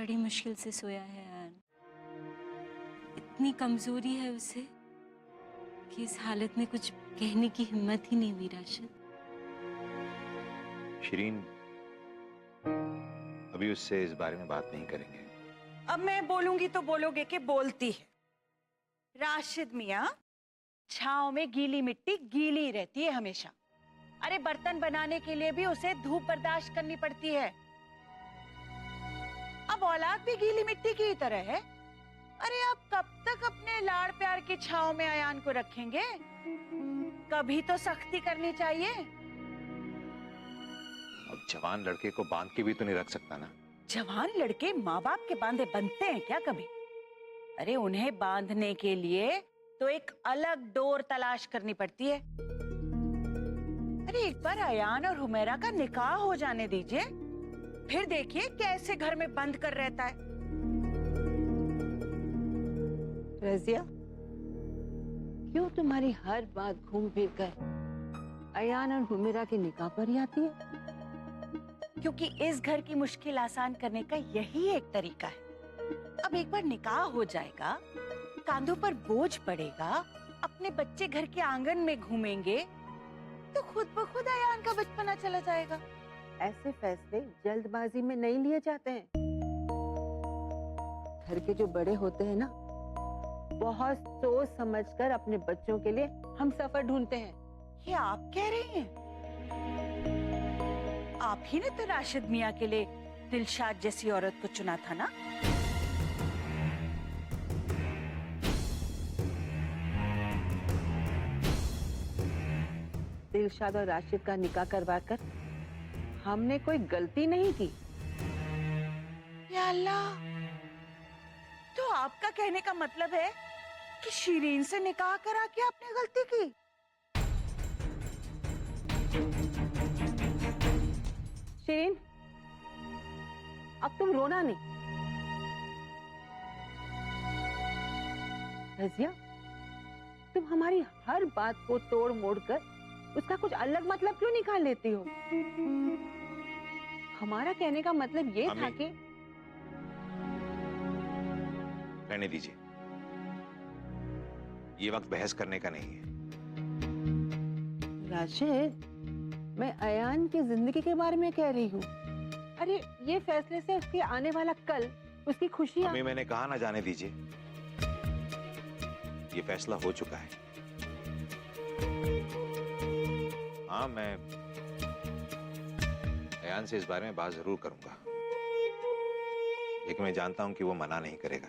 बड़ी मुश्किल से सोया है यार। इतनी कमजोरी है उसे कि इस हालत में कुछ कहने की हिम्मत ही नहीं हुई राशिद। शिरीन, अभी उससे इस बारे में बात नहीं करेंगे। अब मैं बोलूंगी तो बोलोगे कि बोलती है। राशिद मियाँ, छांव में गीली मिट्टी गीली रहती है हमेशा। अरे बर्तन बनाने के लिए भी उसे धूप बर्दाश्त करनी पड़ती है। अब औलाद भी गीली मिट्टी की ही तरह है। अरे आप कब तक अपने लाड़ प्यार की छांव में अयान को रखेंगे? कभी तो सख्ती करनी चाहिए। अब जवान लड़के को बांध के भी तो नहीं रख सकता ना। जवान लड़के माँ बाप के बांधे बनते हैं क्या कभी? अरे उन्हें बांधने के लिए तो एक अलग डोर तलाश करनी पड़ती है। अरे एक बार अयान और हुमैरा का निकाह हो जाने दीजिए, फिर देखिए कैसे घर में बंद कर रहता है। रजिया, क्यों तुम्हारी हर बात घूम फिर कर अयान और हुमैरा के निकाह पर ही आती है? क्योंकि इस घर की मुश्किल आसान करने का यही एक तरीका है। अब एक बार निकाह हो जाएगा, कांधों पर बोझ पड़ेगा, अपने बच्चे घर के आंगन में घूमेंगे, तो खुद ब खुद अयान का बचपना चला जाएगा। ऐसे फैसले जल्दबाजी में नहीं लिए जाते हैं। घर के जो बड़े होते हैं ना, बहुत सोच समझकर अपने बच्चों के लिए हम सफर ढूंढते हैं। ये आप कह रही हैं? आप ही ने तो राशिद मियाँ के लिए दिलशाद जैसी औरत को चुना था ना? दिलशाद और राशिद का निकाह करवाकर हमने कोई गलती नहीं की। या अल्लाह, तो आपका कहने का मतलब है कि शिरीन से निकाह करा के आपने गलती की? शिरीन, अब तुम रोना नहीं। रजिया, तुम हमारी हर बात को तोड़ मोड़ कर उसका कुछ अलग मतलब क्यों निकाल लेती हो? हमारा कहने का मतलब ये था कि रहने दीजिए, ये वक्त बहस करने का नहीं है। राशिद, मैं अयान की जिंदगी के बारे में कह रही हूँ। अरे ये फैसले से उसके आने वाला कल, उसकी खुशियाँ। अम्मी, मैंने कहा ना जाने दीजिए, ये फैसला हो चुका है। हाँ, मैं अयान से इस बारे में बात जरूर करूंगा, लेकिन मैं जानता हूं कि वो मना नहीं करेगा।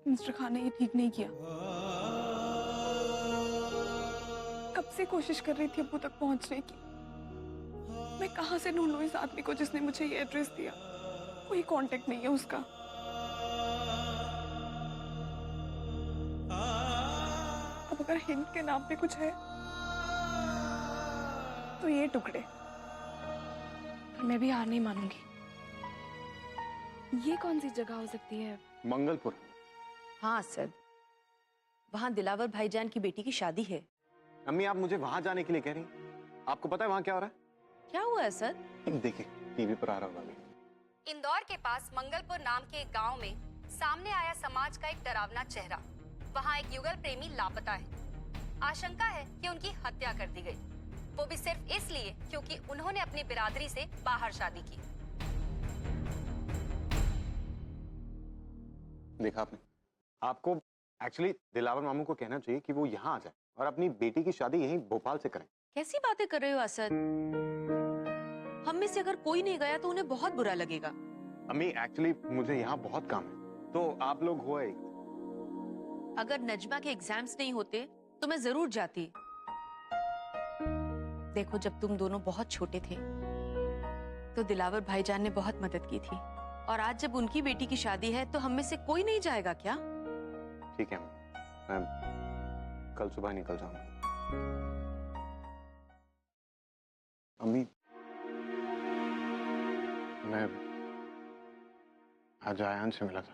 मिस्टर खान ने ये ठीक नहीं किया। कब से कोशिश कर रही थी अब्बू तक पहुंचने की। मैं कहां से ढूंढूं इस आदमी को जिसने मुझे ये एड्रेस दिया? कोई कांटेक्ट नहीं है उसका। अब अगर हिंद के नाम पे कुछ है तो ये टुकड़े। पर मैं भी हार नहीं मानूंगी। ये कौन सी जगह हो सकती है? मंगलपुर। हाँ सर, वहाँ दिलावर भाईजान की बेटी की शादी है। अम्मी, आप मुझे वहां जाने के लिए कह रही हैं? आपको पता है वहां क्या हो रहा है? क्या हुआ है सर? देखिए, टीवी पर आ रहा होगा अभी। इंदौर के पास मंगलपुर नाम के एक गांव में सामने आया समाज का एक डरावना चेहरा। वहां एक युगल प्रेमी लापता है। आशंका है कि उनकी हत्या कर दी गई, वो भी सिर्फ इसलिए क्योंकि उन्होंने अपनी बिरादरी से बाहर शादी की। देखा आपने? आपको एक्चुअली दिलावर मामू को कहना चाहिए कि वो यहाँ आ जाए और अपनी बेटी की शादी यहीं भोपाल से करें। कैसी बातें कर रहे हो असद? हम में से अगर कोई नहीं गया तो उन्हें बहुत बुरा लगेगा। अम्मी, एक्चुअली मुझे यहाँ बहुत काम है, तो आप लोग हो आए। अगर नजमा के एग्जाम्स नहीं होते तो मैं जरूर जाती। देखो, जब तुम दोनों बहुत छोटे थे तो दिलावर भाईजान ने बहुत मदद की थी, और आज जब उनकी बेटी की शादी है तो हम में से कोई नहीं जाएगा क्या? ठीक है, मैं कल सुबह निकल जाऊंगा। आज आयान से मिला था।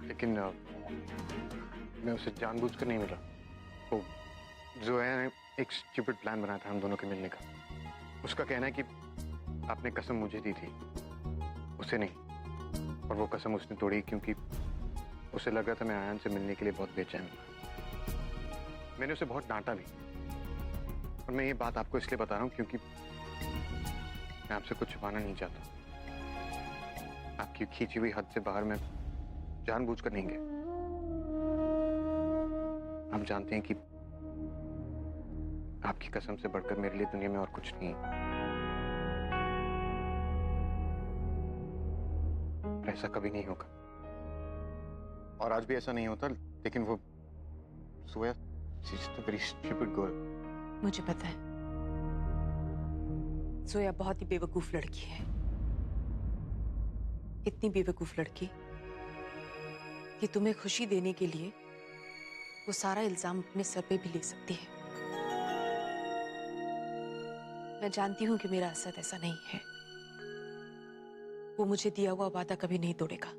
लेकिन मैं उसे जानबूझकर नहीं मिला। वो जोया ने एक स्टूपिड प्लान बनाया था हम दोनों के मिलने का। उसका कहना है कि आपने कसम मुझे दी थी, उसे नहीं। और वो कसम उसने तोड़ी क्योंकि उसे लग रहा था मैं आयान से मिलने के लिए बहुत बेचैन हूँ। मैंने उसे बहुत डांटा भी। और मैं ये बात आपको इसलिए बता रहा हूँ क्योंकि मैं आपसे कुछ छुपाना नहीं चाहता। आपकी खींची हुई हद से बाहर मैं जानबूझकर नहीं गया। आप जानते हैं कि आपकी कसम से बढ़कर मेरे लिए दुनिया में और कुछ नहीं है। ऐसा कभी नहीं होगा और आज भी ऐसा नहीं होता। लेकिन वो सोया, she's just a very stupid girl। मुझे पता है जोया बहुत ही बेवकूफ लड़की है। इतनी बेवकूफ लड़की कि तुम्हें खुशी देने के लिए वो सारा इल्जाम अपने सर पे भी ले सकती है। मैं जानती हूं कि मेरा असद ऐसा नहीं है। वो मुझे दिया हुआ वादा कभी नहीं तोड़ेगा।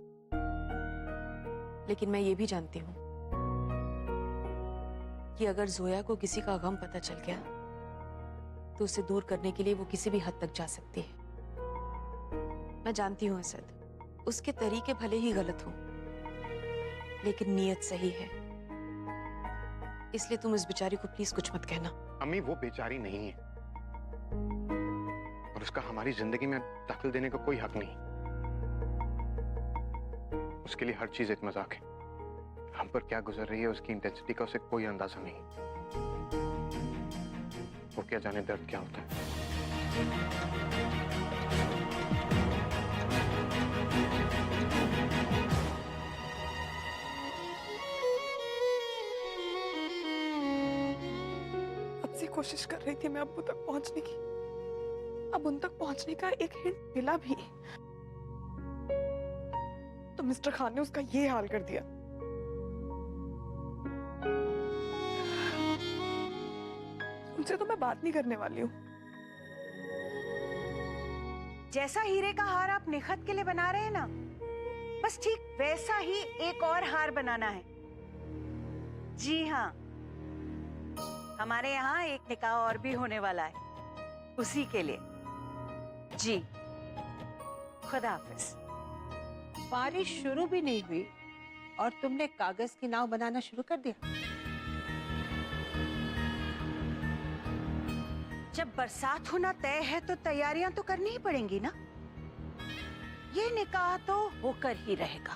लेकिन मैं ये भी जानती हूं कि अगर जोया को किसी का गम पता चल गया तो उसे दूर करने के लिए वो किसी भी हद तक जा सकती है। मैं जानती हूं असद, उसके तरीके भले ही गलत हो लेकिन नीयत सही है। इसलिए तुम इस बेचारी को प्लीज कुछ मत कहना। अम्मी वो बेचारी नहीं है और उसका हमारी जिंदगी में दखल देने का कोई हक नहीं। उसके लिए हर चीज एक मजाक है। हम पर क्या गुजर रही है उसकी इंटेंसिटी का उसे कोई अंदाजा नहीं। वो क्या जाने दर्द क्या होता है। अब से कोशिश कर रही थी मैं अब्बू तक पहुंचने की। अब उन तक पहुंचने का एक हिंट मिला भी तो मिस्टर खान ने उसका ये हाल कर दिया। उनसे तो मैं बात नहीं करने वाली हूँ। जैसा हीरे का हार आप निखत के लिए बना रहे हैं ना, बस ठीक वैसा ही एक और हार बनाना है। जी हाँ, हमारे यहाँ एक निकाह और भी होने वाला है, उसी के लिए। जी, खुदा हाफिज। बारिश शुरू भी नहीं हुई और तुमने कागज की नाव बनाना शुरू कर दिया। जब बरसात होना तय है तो तैयारियां तो करनी ही पड़ेंगी ना। ये निकाह तो होकर ही रहेगा।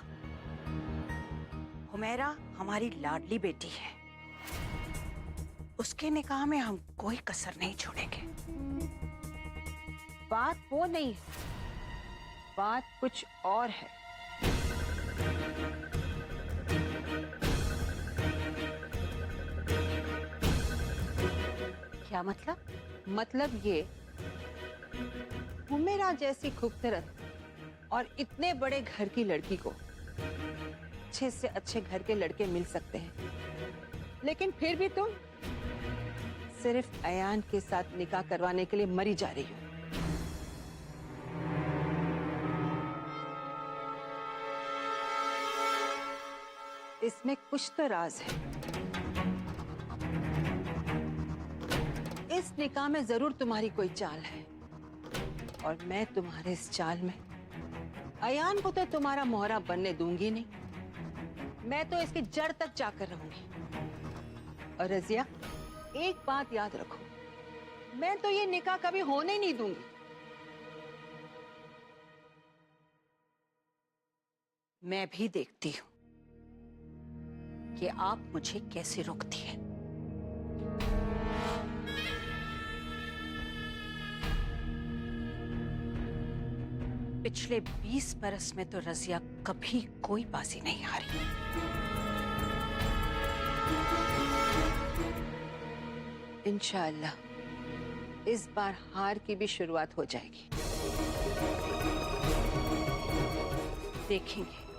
हुमैरा हमारी लाडली बेटी है, उसके निकाह में हम कोई कसर नहीं छोड़ेंगे। बात वो नहीं है, बात कुछ और है। क्या मतलब? मतलब ये, हुमैरा जैसी खूबसूरत और इतने बड़े घर की लड़की को अच्छे से अच्छे घर के लड़के मिल सकते हैं, लेकिन फिर भी तुम सिर्फ अयान के साथ निकाह करवाने के लिए मरी जा रही हो। इसमें कुछ तो राज है। इस निकाह में जरूर तुम्हारी कोई चाल है और मैं तुम्हारे इस चाल में अयान को तो तुम्हारा मोहरा बनने दूंगी नहीं। मैं तो इसकी जड़ तक जाकर रहूंगी। और रजिया, एक बात याद रखो, मैं तो ये निकाह कभी होने नहीं दूंगी। मैं भी देखती हूँ कि आप मुझे कैसे रोकती हैं। पिछले 20 बरस में तो रजिया कभी कोई बाजी नहीं हारी। इंशाअल्लाह इस बार हार की भी शुरुआत हो जाएगी। देखेंगे।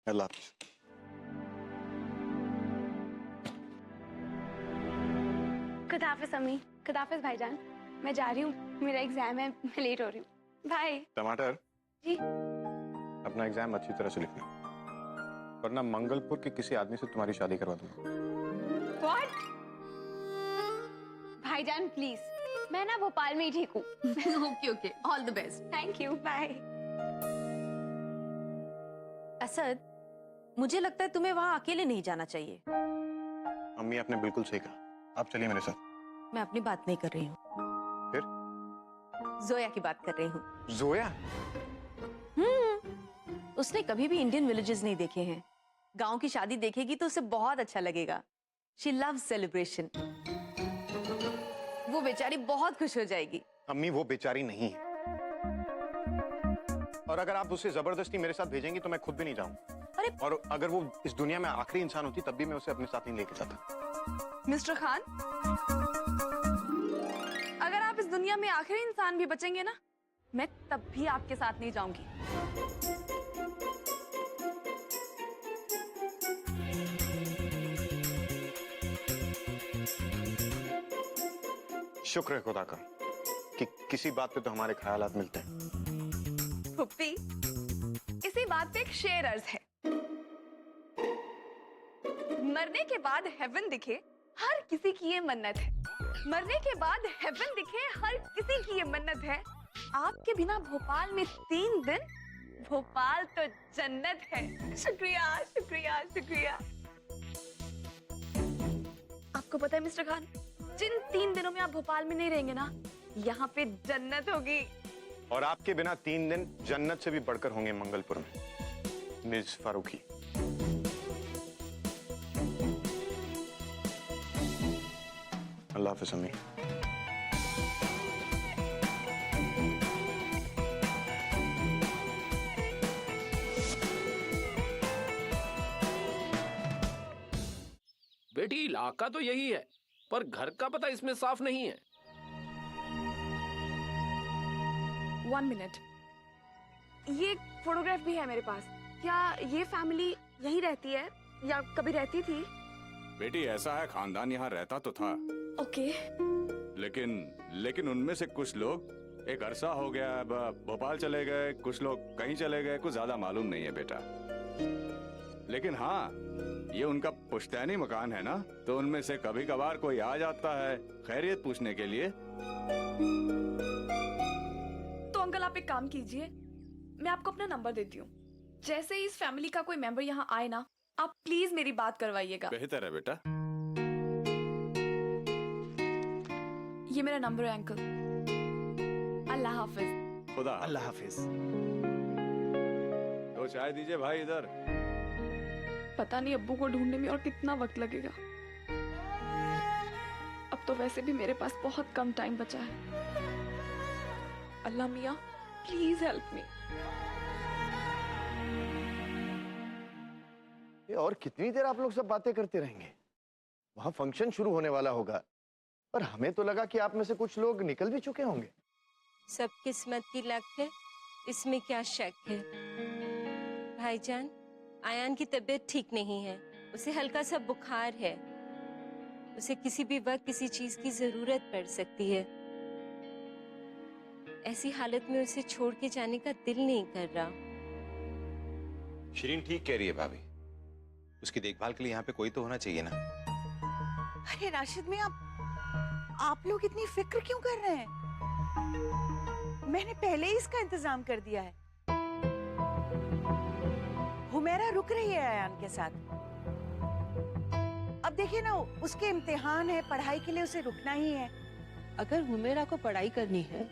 अल्लाह हाफिज। खुदाफिज अम्मी, खुदाफिज भाईजान। मैं जा रही हूँ, मेरा एग्जाम है, मैं लेट हो रही हूँ। बाय। टमाटर जी। अपना एग्जाम अच्छी तरह से लिखना, वरना मंगलपुर के किसी आदमी से तुम्हारी शादी करवा दूंगा। What? भाईजान प्लीज, मैं ना भोपाल में ही ठीक हूँ। Okay okay, all the best. Thank you, bye. Asad, मुझे लगता है तुम्हें वहां अकेले नहीं जाना चाहिए। अम्मी आपने बिल्कुल सही कहा, आप चलिए मेरे साथ। मैं अपनी बात नहीं कर रही हूँ, फिर? जोया की बात कर रही हूँ। जोया? उसने कभी भी इंडियन विलेजेस नहीं देखे हैं। गांव की शादी देखेगी तो उसे बहुत अच्छा लगेगा। She loves celebration. वो बेचारी बहुत खुश हो जाएगी। अम्मी वो बेचारी नहीं है, और अगर आप उसे जबरदस्ती मेरे साथ भेजेंगी तो मैं खुद भी नहीं जाऊंगा। अरे और अगर वो इस दुनिया में आखिरी इंसान होती तब भी मैं उसे अपने साथ नहीं लेके जाता। मिस्टर खान, अगर आप इस दुनिया में आखिरी इंसान भी बचेंगे ना, मैं तब भी आपके साथ नहीं जाऊंगी। शुक्र है खुदा का कि किसी बात पे तो हमारे ख्यालात मिलते हैं। पुप्पी, इसी बात पे एक शेर अर्ज है। मरने के बाद हेवन दिखे हर किसी की ये मन्नत है। मरने के बाद हेवन दिखे हर किसी की ये मन्नत है। आपके बिना भोपाल में 3 दिन, भोपाल तो जन्नत है। शुक्रिया शुक्रिया शुक्रिया। आपको पता है मिस्टर खान, जिन 3 दिनों में आप भोपाल में नहीं रहेंगे ना, यहाँ पे जन्नत होगी। और आपके बिना 3 दिन जन्नत से भी बढ़कर होंगे मंगलपुर में, मिस फारूकी। अल्लाह हाफिज़ अम्मी। बेटी इलाका तो यही है, पर घर का पता इसमें साफ नहीं है। 1 मिनट, ये फोटोग्राफ भी है मेरे पास। क्या ये फैमिली यहीं रहती है या कभी रहती थी? बेटी ऐसा है, खानदान यहाँ रहता तो था, ओके। लेकिन उनमें से कुछ लोग एक अरसा हो गया अब भोपाल चले गए, कुछ लोग कहीं चले गए, कुछ ज्यादा मालूम नहीं है बेटा। लेकिन हाँ, ये उनका पुश्तैनी मकान है ना, तो उनमें से कभी कभार कोई आ जाता है खैरियत पूछने के लिए। तो अंकल आप एक काम कीजिए, मैं आपको अपना नंबर देती हूँ। जैसे ही इस फैमिली का कोई मेंबर यहाँ आए ना, आप प्लीज मेरी बात करवाइएगा। बेहतर है बेटा। ये मेरा नंबर है अंकल। अल्लाह हाफिज। खुदा अल्लाह हाफिज। तो चाय दीजिए भाई इधर। पता नहीं अब्बू को ढूंढने में और कितना वक्त लगेगा। अब तो वैसे भी मेरे पास बहुत कम टाइम बचा है। अल्लाह मियाँ प्लीज हेल्प मी। और कितनी देर आप लोग सब बातें करते रहेंगे? वहां फंक्शन शुरू होने वाला होगा, पर हमें तो लगा कि आप में से कुछ लोग निकल भी चुके होंगे। सब किस्मत की लक है, इसमें क्या शक है। भाईजान, आयान की तबीयत ठीक नहीं है, उसे हल्का सा बुखार है। उसे किसी भी वक्त किसी चीज की जरूरत पड़ सकती है। ऐसी हालत में उसे छोड़ के जाने का दिल नहीं कर रहा। शिरीन ठीक कह रही है भाभी, उसकी देखभाल के लिए यहाँ पे कोई तो होना चाहिए ना। अरे राशिद में आप लोग इतनी फिक्र क्यों कर रहे हैं? मैंने पहले ही इसका इंतजाम कर दिया है। हुमैरा रुक रही है आयान के साथ। अब देखिए ना, उसके इम्तिहान है, पढ़ाई के लिए उसे रुकना ही है। अगर हुमेरा को पढ़ाई करनी है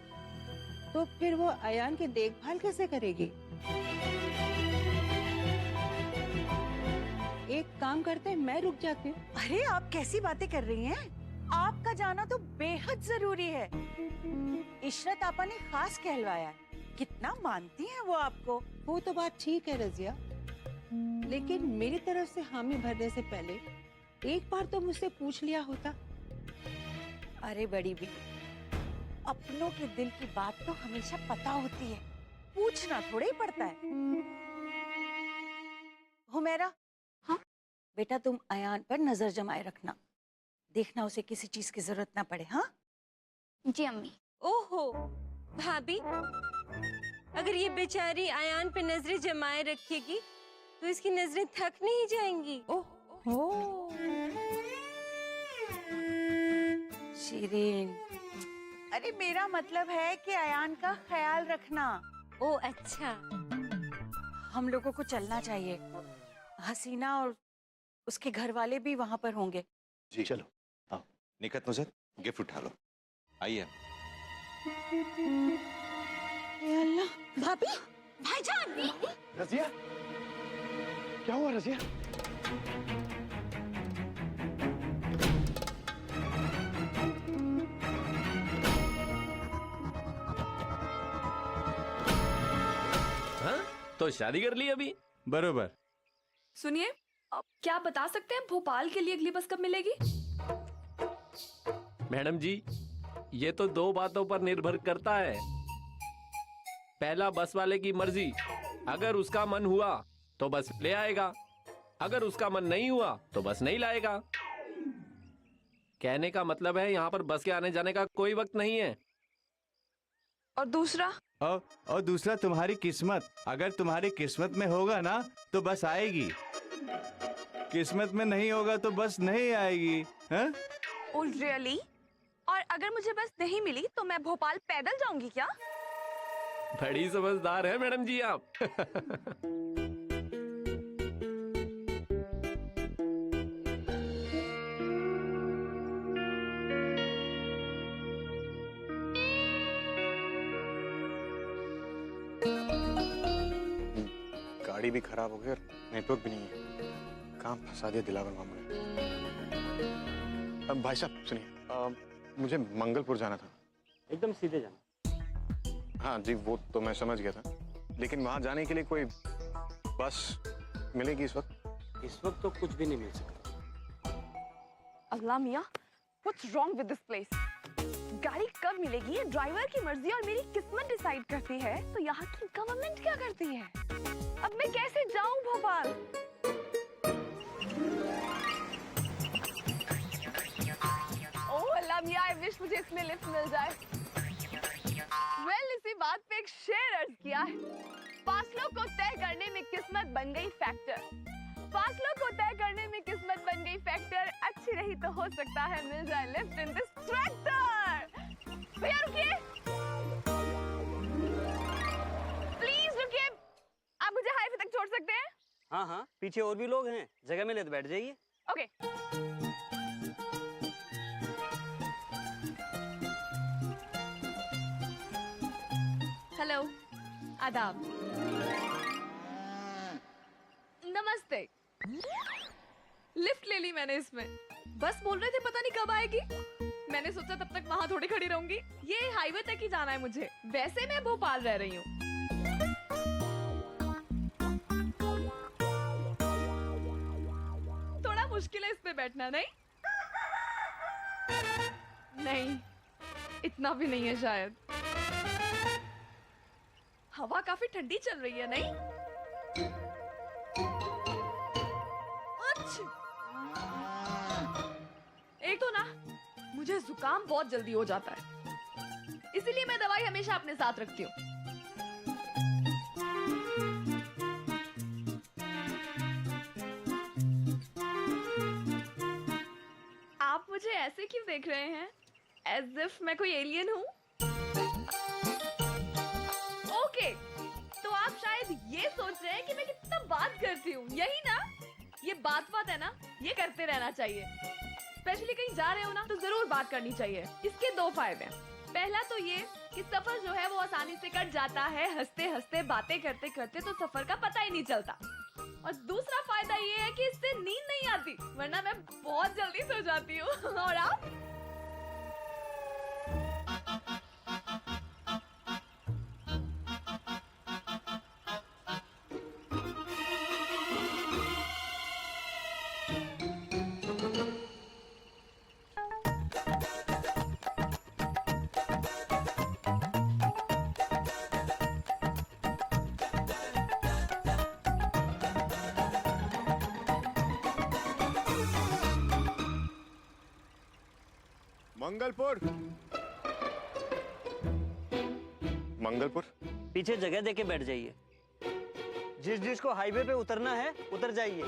तो फिर वो अयान की देखभाल कैसे करेगी? एक काम करते हैं, मैं रुक जाती हूँ। अरे आप कैसी बातें कर रही हैं? आपका जाना तो बेहद जरूरी है। इशरत आपा ने खास कहलवाया है। कितना मानती हैं वो आपको। वो तो बात ठीक है रजिया, लेकिन मेरी तरफ से हामी भरने से पहले एक बार तो मुझसे पूछ लिया होता। अरे बड़ी भी, अपनों के दिल की बात तो हमेशा पता होती है, पूछना थोड़ा ही पड़ता है। हुमैरा। हाँ? बेटा तुम अयान पर नजर जमाए रखना, देखना उसे किसी चीज की जरूरत ना पड़े। हाँ जी अम्मी। ओहो भाभी, अगर ये बेचारी आयान पे नजरें जमाए रखेगी तो इसकी नजरें थक नहीं जाएंगी। ओहो शिरीन, अरे मेरा मतलब है कि अयान का ख्याल रखना। ओ अच्छा। हम लोगों को चलना चाहिए, हसीना और उसके घर वाले भी वहां पर होंगे। जी चलो आओ। निकत नुसरत गिफ्ट उठा लो, आइए। ये अल्लाह, भाभी, भाईजान। रजिया, क्या हुआ रजिया? हाँ? तो शादी कर ली अभी? बरोबर। सुनिए, आप क्या बता सकते हैं भोपाल के लिए अगली बस कब मिलेगी? मैडम जी, ये तो दो बातों पर निर्भर करता है। पहला, बस वाले की मर्जी, अगर उसका मन हुआ तो बस ले आएगा, अगर उसका मन नहीं हुआ तो बस नहीं लाएगा। कहने का मतलब है यहाँ पर बस के आने जाने का कोई वक्त नहीं है। और दूसरा? और दूसरा तुम्हारी किस्मत, अगर तुम्हारी किस्मत में होगा ना तो बस आएगी, किस्मत में नहीं होगा तो बस नहीं आएगी। हैं? Oh really? और अगर मुझे बस नहीं मिली तो मैं भोपाल पैदल जाऊंगी क्या? बड़ी समझदार है मैडम जी आप। गाड़ी भी खराब हो गई और नेटवर्क भी नहीं है। कहाँ फंसा दिया दिलावर मामू ने। अब भाई साहब सुनिए, मुझे मंगलपुर जाना था। एकदम सीधे जाना। हाँ जी, वो तो मैं समझ गया था, लेकिन वहां जाने के लिए कोई बस मिलेगी इस वक्त? इस वक्त तो कुछ भी नहीं मिल सकता। अल्लाह मियां, what's wrong with this place? गाड़ी कब मिलेगी ये ड्राइवर की मर्जी और मेरी किस्मत डिसाइड करती है, तो यहाँ की गवर्नमेंट क्या करती है? अब मैं कैसे जाऊं भोपाल? ओह अल्लाह मियां, आई विश मुझे इसमें लिफ्ट मिल जाए। वेल, इसी बात पे एक शेर अर्ज किया है, फासलों को तय करने में किस्मत बन गई फैक्टर, फासलों को तय करने में किस्मत बन गई फैक्टर, अच्छी रही तो हो सकता है मिल जाए लिफ्ट इन दिस ट्रैक्टर। भैया रुकिए, प्लीज रुकिए, आप मुझे हाईवे तक छोड़ सकते हैं? हाँ हाँ, पीछे और भी लोग हैं, जगह मिले तो बैठ जाइए। ओके। हेलो, आदाब, नमस्ते। लिफ्ट ले ली मैंने इसमें, बस बोल रहे थे पता नहीं कब आएगी, मैंने सोचा तब तक वहां थोड़ी खड़ी रहूंगी, ये हाईवे तक ही जाना है मुझे, वैसे मैं भोपाल रह रही हूँ। थोड़ा मुश्किल है इस पे बैठना, नहीं? नहीं, इतना भी नहीं है शायद। हवा काफी ठंडी चल रही है, नहीं? एक तो ना मुझे जुकाम बहुत जल्दी हो जाता है, इसीलिए मैं दवाई हमेशा अपने साथ रखती हूँ। आप मुझे ऐसे क्यों देख रहे हैं? As if मैं कोई एलियन हूँ? ओके, तो आप शायद ये सोच रहे हैं कि मैं कितना बात करती हूँ, यही ना? ये बात है ना, ये करते रहना चाहिए। स्पेशली कहीं जा रहे हो ना तो जरूर बात करनी चाहिए। इसके दो फायदे हैं। पहला तो ये कि सफर जो है वो आसानी से कट जाता है, हंसते हंसते बातें करते करते तो सफर का पता ही नहीं चलता। और दूसरा फायदा ये है कि इससे नींद नहीं आती, वरना मैं बहुत जल्दी सो जाती हूँ। और आप? मंगलपुर। मंगलपुर। पीछे जगह देके बैठ जाइए। जिस जिसको हाईवे पे उतरना है उतर जाइए।